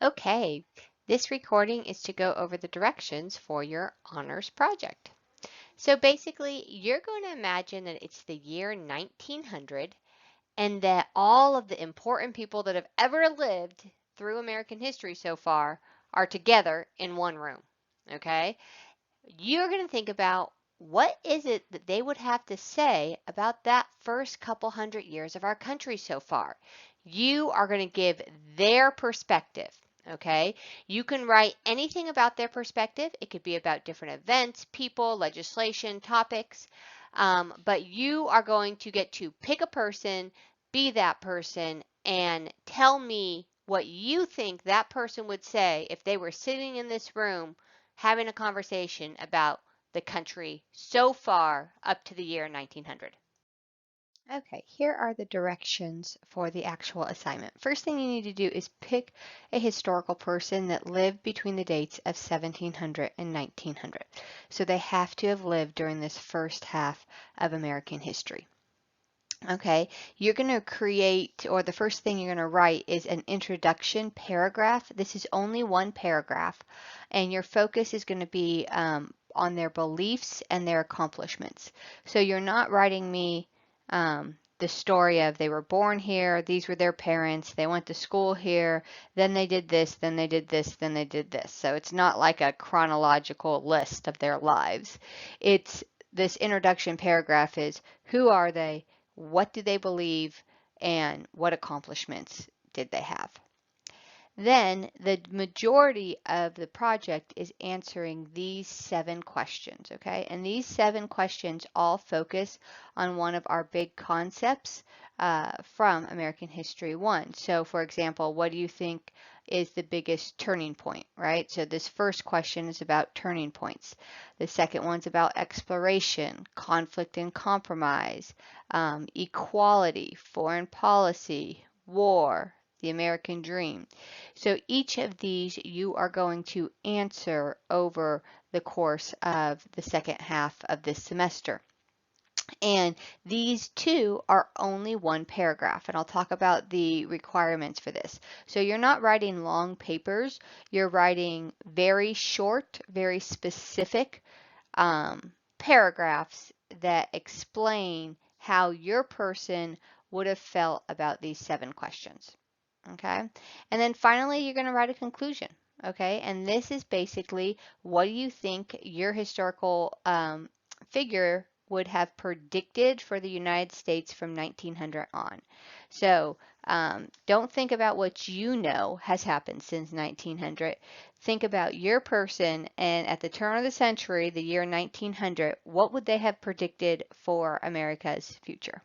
Okay, this recording is to go over the directions for your honors project. So basically, you're going to imagine that it's the year 1900 and that all of the important people that have ever lived through American history so far are together in one room. Okay? You're going to think about what is it that they would have to say about that first couple hundred years of our country so far. You are going to give their perspective. Okay, you can write anything about their perspective. It could be about different events, people, legislation, topics, but you are going to get to pick a person, be that person, and tell me what you think that person would say if they were sitting in this room having a conversation about the country so far up to the year 1900. Okay, here are the directions for the actual assignment. First thing you need to do is pick a historical person that lived between the dates of 1700 and 1900. So they have to have lived during this first half of American history. Okay, you're going to create, or the first thing you're going to write is an introduction paragraph. This is only one paragraph, and your focus is going to be on their beliefs and their accomplishments. So you're not writing me the story of they were born here, these were their parents, they went to school here, then they did this, then they did this, then they did this. So it's not like a chronological list of their lives. It's this introduction paragraph is who are they? What do they believe, and what accomplishments did they have? Then the majority of the project is answering these 7 questions, okay? And these 7 questions all focus on one of our big concepts from American History 1. So for example, what do you think is the biggest turning point, right? So this first question is about turning points. The second one's about exploration, conflict and compromise, equality, foreign policy, war, the American dream. So each of these you are going to answer over the course of the second half of this semester. And these two are only one paragraph, and I'll talk about the requirements for this. So you're not writing long papers, you're writing very short, very specific paragraphs that explain how your person would have felt about these 7 questions. Okay, and then finally you're going to write a conclusion. Okay, and this is basically what do you think your historical figure would have predicted for the United States from 1900 on. So don't think about what you know has happened since 1900. Think about your person, and at the turn of the century, the year 1900, what would they have predicted for America's future?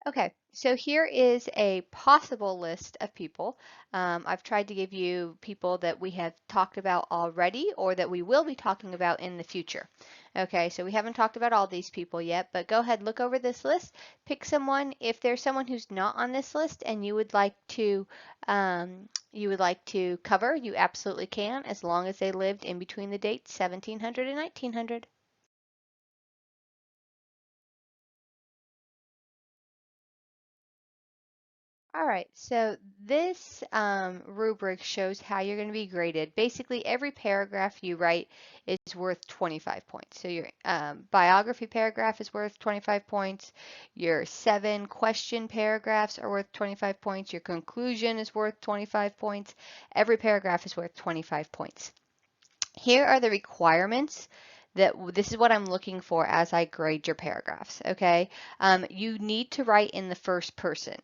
Okay, so here is a possible list of people. I've tried to give you people that we have talked about already or that we will be talking about in the future. Okay, so we haven't talked about all these people yet, but go ahead, look over this list, pick someone. If there's someone who's not on this list and you would like to cover, you absolutely can, as long as they lived in between the dates 1700 and 1900. All right, so this rubric shows how you're going to be graded. Basically, every paragraph you write is worth 25 points. So your biography paragraph is worth 25 points. Your 7 question paragraphs are worth 25 points. Your conclusion is worth 25 points. Every paragraph is worth 25 points. Here are the requirements that this is what I'm looking for as I grade your paragraphs, okay? You need to write in the first person.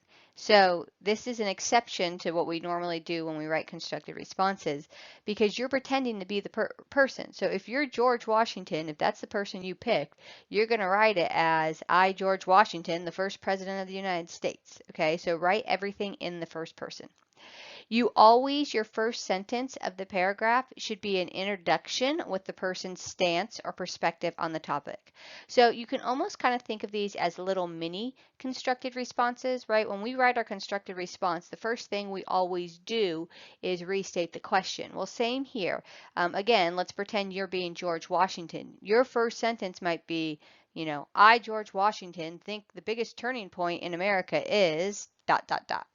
So this is an exception to what we normally do when we write constructed responses because you're pretending to be the person. So if you're George Washington, if that's the person you picked, you're going to write it as I, George Washington, the first president of the United States, okay? So write everything in the first person. You always, your first sentence of the paragraph should be an introduction with the person's stance or perspective on the topic. So you can almost kind of think of these as little mini constructed responses, right? When we write our constructed response, the first thing we always do is restate the question. Well, same here. Again, let's pretend you're being George Washington. Your first sentence might be, I, George Washington, think the biggest turning point in America is dot, dot, dot.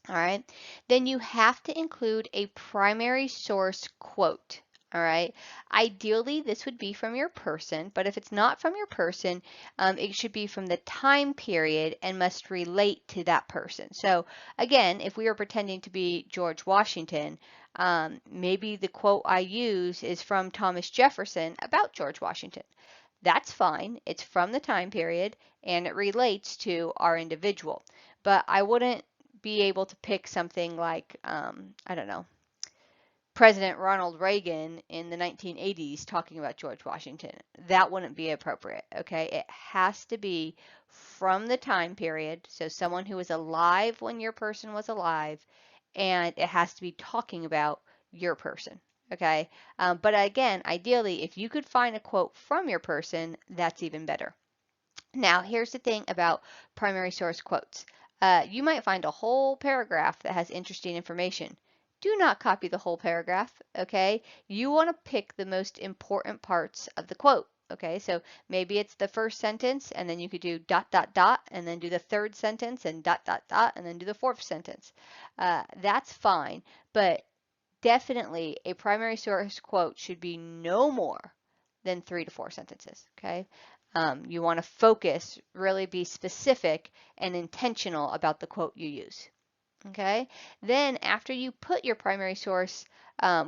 All right. Then you have to include a primary source quote. All right. Ideally, this would be from your person, but if it's not from your person, it should be from the time period and must relate to that person. So again, if we are pretending to be George Washington, maybe the quote I use is from Thomas Jefferson about George Washington. That's fine. It's from the time period and it relates to our individual. But I wouldn't be able to pick something like, I don't know, President Ronald Reagan in the 1980s talking about George Washington. That wouldn't be appropriate, okay? It has to be from the time period, so someone who was alive when your person was alive, and it has to be talking about your person, okay? But again, ideally, if you could find a quote from your person, that's even better. Now, here's the thing about primary source quotes. You might find a whole paragraph that has interesting information. Do not copy the whole paragraph, okay? You want to pick the most important parts of the quote, okay? So maybe it's the first sentence, and then you could do dot, dot, dot, and then do the third sentence, and dot, dot, dot, and then do the fourth sentence. That's fine, but definitely a primary source quote should be no more than 3 to 4 sentences, okay? You want to focus, really be specific and intentional about the quote you use, okay? Then after you put your primary source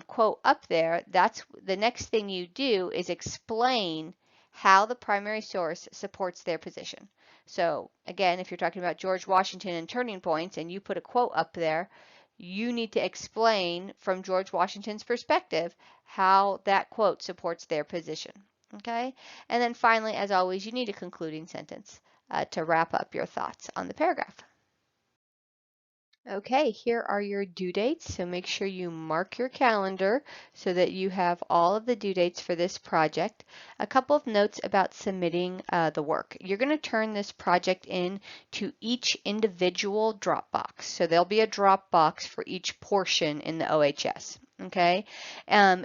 quote up there, that's the next thing you do is explain how the primary source supports their position. So again, if you're talking about George Washington and turning points and you put a quote up there, you need to explain from George Washington's perspective how that quote supports their position. Okay? And then finally, as always, you need a concluding sentence to wrap up your thoughts on the paragraph. Okay, here are your due dates, so make sure you mark your calendar so that you have all of the due dates for this project. A couple of notes about submitting the work. You're going to turn this project in to each individual Dropbox, so there'll be a Dropbox for each portion in the OHS. Okay,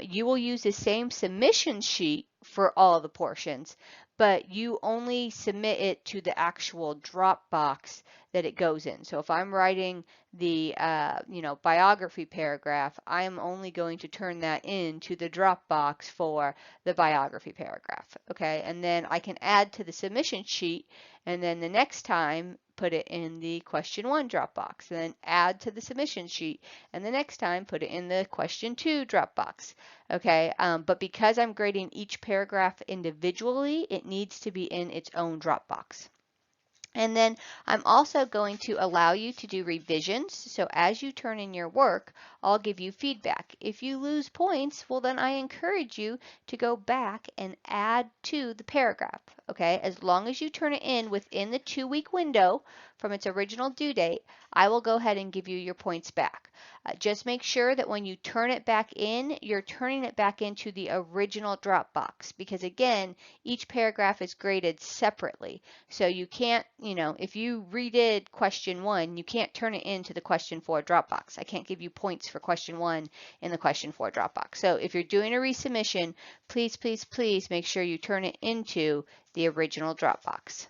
you will use the same submission sheet for all of the portions, but you only submit it to the actual Dropbox that it goes in. So if I'm writing the biography paragraph, I am only going to turn that into the Dropbox for the biography paragraph. Okay, and then I can add to the submission sheet, and then the next time put it in the question 1 Dropbox, and then add to the submission sheet, and the next time put it in the question 2 Dropbox. Okay, but because I'm grading each paragraph individually, it needs to be in its own Dropbox. And then I'm also going to allow you to do revisions. So as you turn in your work, I'll give you feedback. If you lose points, well, then I encourage you to go back and add to the paragraph. Okay, as long as you turn it in within the 2-week window from its original due date, I will go ahead and give you your points back. Just make sure that when you turn it back in, you're turning it back into the original Dropbox, because again, each paragraph is graded separately. So you can't, if you redid question 1, you can't turn it into the question 4 Dropbox. I can't give you points for question 1 in the question 4 Dropbox. So if you're doing a resubmission, please, please, please make sure you turn it into the original Dropbox.